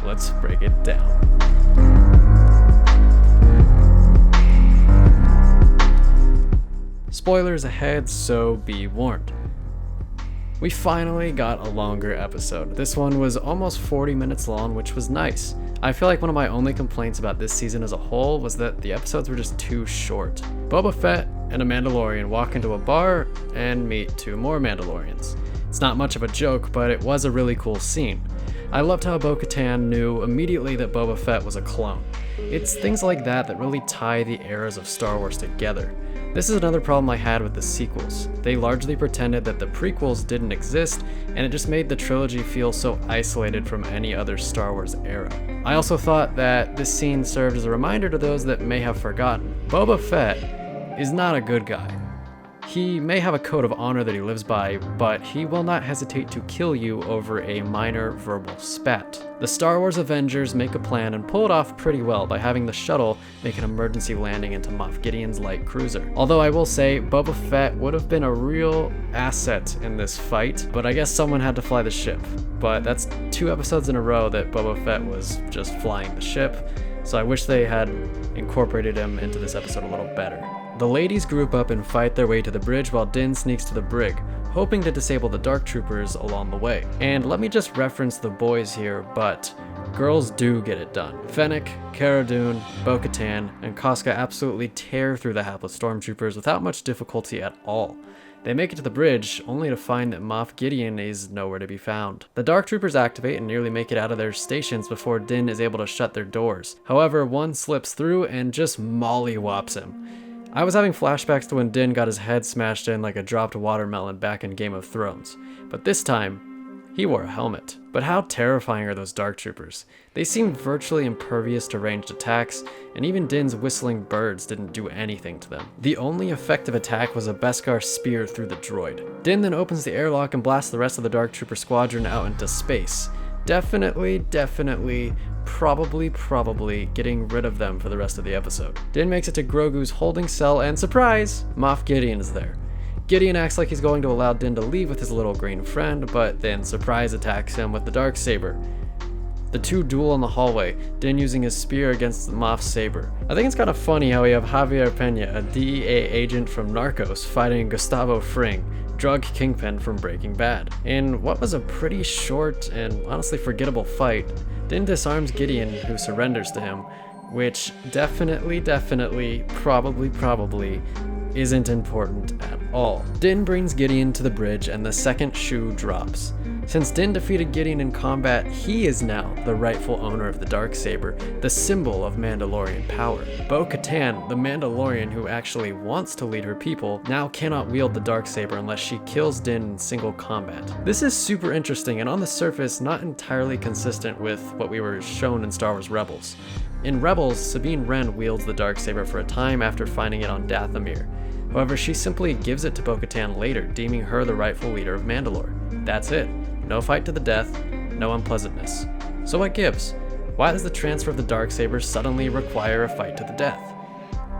let's break it down. Spoilers ahead, so be warned. We finally got a longer episode. This one was almost 40 minutes long, which was nice. I feel like one of my only complaints about this season as a whole was that the episodes were just too short. Boba Fett and a Mandalorian walk into a bar and meet 2 more Mandalorians. It's not much of a joke, but it was a really cool scene. I loved how Bo-Katan knew immediately that Boba Fett was a clone. It's things like that that really tie the eras of Star Wars together. This is another problem I had with the sequels. They largely pretended that the prequels didn't exist, and it just made the trilogy feel so isolated from any other Star Wars era. I also thought that this scene served as a reminder to those that may have forgotten. Boba Fett is not a good guy. He may have a code of honor that he lives by, but he will not hesitate to kill you over a minor verbal spat. The Star Wars Avengers make a plan and pull it off pretty well by having the shuttle make an emergency landing into Moff Gideon's light cruiser. Although I will say, Boba Fett would have been a real asset in this fight, but I guess someone had to fly the ship. But that's 2 episodes in a row that Boba Fett was just flying the ship, so I wish they had incorporated him into this episode a little better. The ladies group up and fight their way to the bridge while Din sneaks to the brig, hoping to disable the Dark Troopers along the way. And let me just reference the boys here, but girls do get it done. Fennec, Cara Dune, Bo-Katan, and Casca absolutely tear through the hapless stormtroopers without much difficulty at all. They make it to the bridge, only to find that Moff Gideon is nowhere to be found. The Dark Troopers activate and nearly make it out of their stations before Din is able to shut their doors. However, one slips through and just mollywops him. I was having flashbacks to when Din got his head smashed in like a dropped watermelon back in Game of Thrones, but this time, he wore a helmet. But how terrifying are those Dark Troopers? They seemed virtually impervious to ranged attacks, and even Din's whistling birds didn't do anything to them. The only effective attack was a Beskar spear through the droid. Din then opens the airlock and blasts the rest of the Dark Trooper squadron out into space. Definitely, probably getting rid of them for the rest of the episode. Din makes it to Grogu's holding cell, and surprise, Moff Gideon is there. Gideon acts like he's going to allow Din to leave with his little green friend, but then surprise attacks him with the Darksaber. The 2 duel in the hallway, Din using his spear against Moff's saber. I think it's kind of funny how we have Javier Pena, a DEA agent from Narcos, fighting Gustavo Fring, drug kingpin from Breaking Bad. In what was a pretty short and honestly forgettable fight, Din disarms Gideon, who surrenders to him, which definitely, probably isn't important at all. Din brings Gideon to the bridge and the second shoe drops. Since Din defeated Gideon in combat, he is now the rightful owner of the Darksaber, the symbol of Mandalorian power. Bo-Katan, the Mandalorian who actually wants to lead her people, now cannot wield the Darksaber unless she kills Din in single combat. This is super interesting and on the surface not entirely consistent with what we were shown in Star Wars Rebels. In Rebels, Sabine Wren wields the Darksaber for a time after finding it on Dathomir. However, she simply gives it to Bo-Katan later, deeming her the rightful leader of Mandalore. That's it. No fight to the death, no unpleasantness. So what gives? Why does the transfer of the Darksaber suddenly require a fight to the death?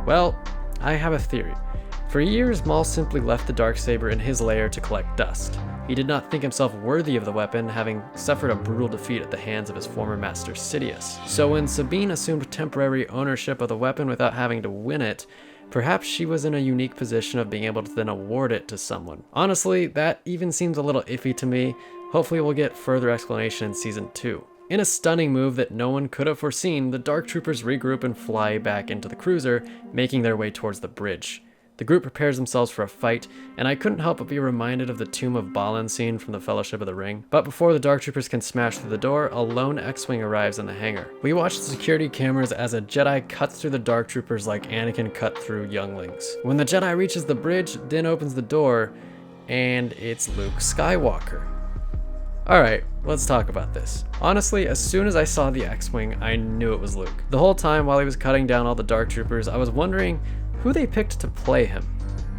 Well, I have a theory. For years, Maul simply left the Darksaber in his lair to collect dust. He did not think himself worthy of the weapon, having suffered a brutal defeat at the hands of his former master Sidious. So when Sabine assumed temporary ownership of the weapon without having to win it, perhaps she was in a unique position of being able to then award it to someone. Honestly, that even seems a little iffy to me. Hopefully we'll get further explanation in Season 2. In a stunning move that no one could have foreseen, the Dark Troopers regroup and fly back into the cruiser, making their way towards the bridge. The group prepares themselves for a fight, and I couldn't help but be reminded of the Tomb of Balin scene from the Fellowship of the Ring. But before the Dark Troopers can smash through the door, a lone X-Wing arrives in the hangar. We watch the security cameras as a Jedi cuts through the Dark Troopers like Anakin cut through younglings. When the Jedi reaches the bridge, Din opens the door, and it's Luke Skywalker. Alright, let's talk about this. Honestly, as soon as I saw the X-Wing, I knew it was Luke. The whole time while he was cutting down all the Dark Troopers, I was wondering who they picked to play him.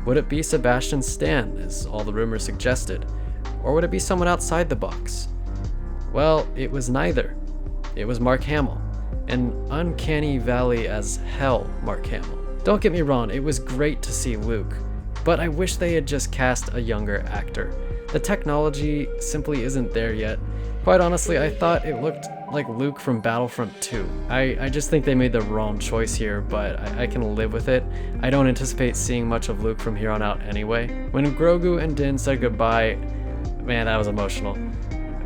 Would it be Sebastian Stan, as all the rumors suggested? Or would it be someone outside the box? Well, it was neither. It was Mark Hamill. An uncanny valley as hell Mark Hamill. Don't get me wrong, it was great to see Luke, but I wish they had just cast a younger actor. The technology simply isn't there yet, Quite honestly, I thought it looked like Luke from Battlefront 2. I just think they made the wrong choice here, but I can live with it. I don't anticipate seeing much of Luke from here on out anyway. When Grogu and Din said goodbye, man, that was emotional.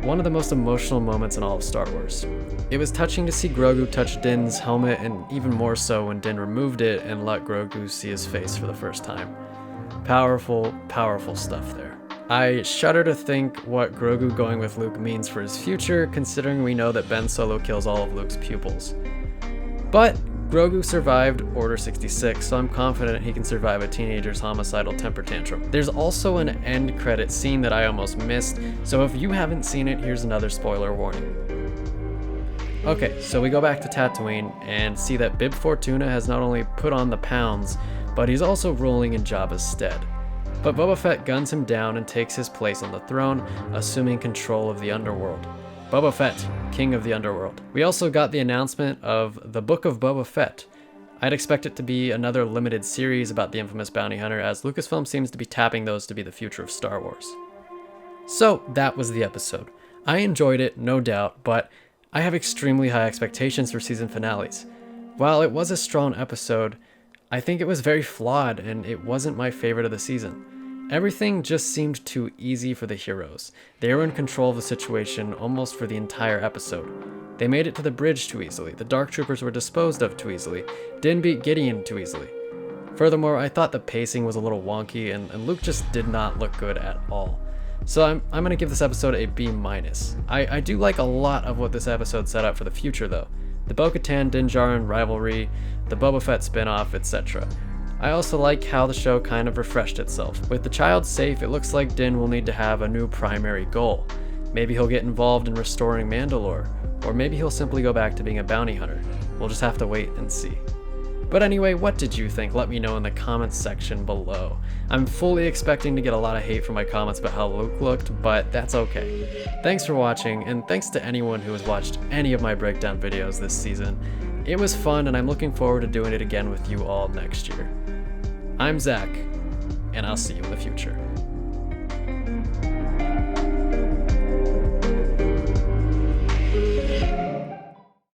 One of the most emotional moments in all of Star Wars. It was touching to see Grogu touch Din's helmet, and even more so when Din removed it and let Grogu see his face for the first time. Powerful, powerful stuff there. I shudder to think what Grogu going with Luke means for his future, considering we know that Ben Solo kills all of Luke's pupils. But Grogu survived Order 66, so I'm confident he can survive a teenager's homicidal temper tantrum. There's also an end credit scene that I almost missed, so if you haven't seen it, here's another spoiler warning. Okay, so we go back to Tatooine and see that Bib Fortuna has not only put on the pounds, but he's also ruling in Jabba's stead. But Boba Fett guns him down and takes his place on the throne, assuming control of the underworld. Boba Fett, king of the underworld. We also got the announcement of the Book of Boba Fett. I'd expect it to be another limited series about the infamous bounty hunter, as Lucasfilm seems to be tapping those to be the future of Star Wars. So that was the episode. I enjoyed it, no doubt, but I have extremely high expectations for season finales. While it was a strong episode, I think it was very flawed and it wasn't my favorite of the season. Everything just seemed too easy for the heroes. They were in control of the situation almost for the entire episode. They made it to the bridge too easily. The Dark Troopers were disposed of too easily. Didn't beat Gideon too easily. Furthermore, I thought the pacing was a little wonky and Luke just did not look good at all. So I'm going to give this episode a B-. I do like a lot of what this episode set up for the future though. The Bo-Katan Din Djarin rivalry, the Boba Fett spin-off, etc. I also like how the show kind of refreshed itself. With the child safe, it looks like Din will need to have a new primary goal. Maybe he'll get involved in restoring Mandalore, or maybe he'll simply go back to being a bounty hunter. We'll just have to wait and see. But anyway, what did you think? Let me know in the comments section below. I'm fully expecting to get a lot of hate for my comments about how Luke looked, but that's okay. Thanks for watching, and thanks to anyone who has watched any of my breakdown videos this season. It was fun, and I'm looking forward to doing it again with you all next year. I'm Zach, and I'll see you in the future.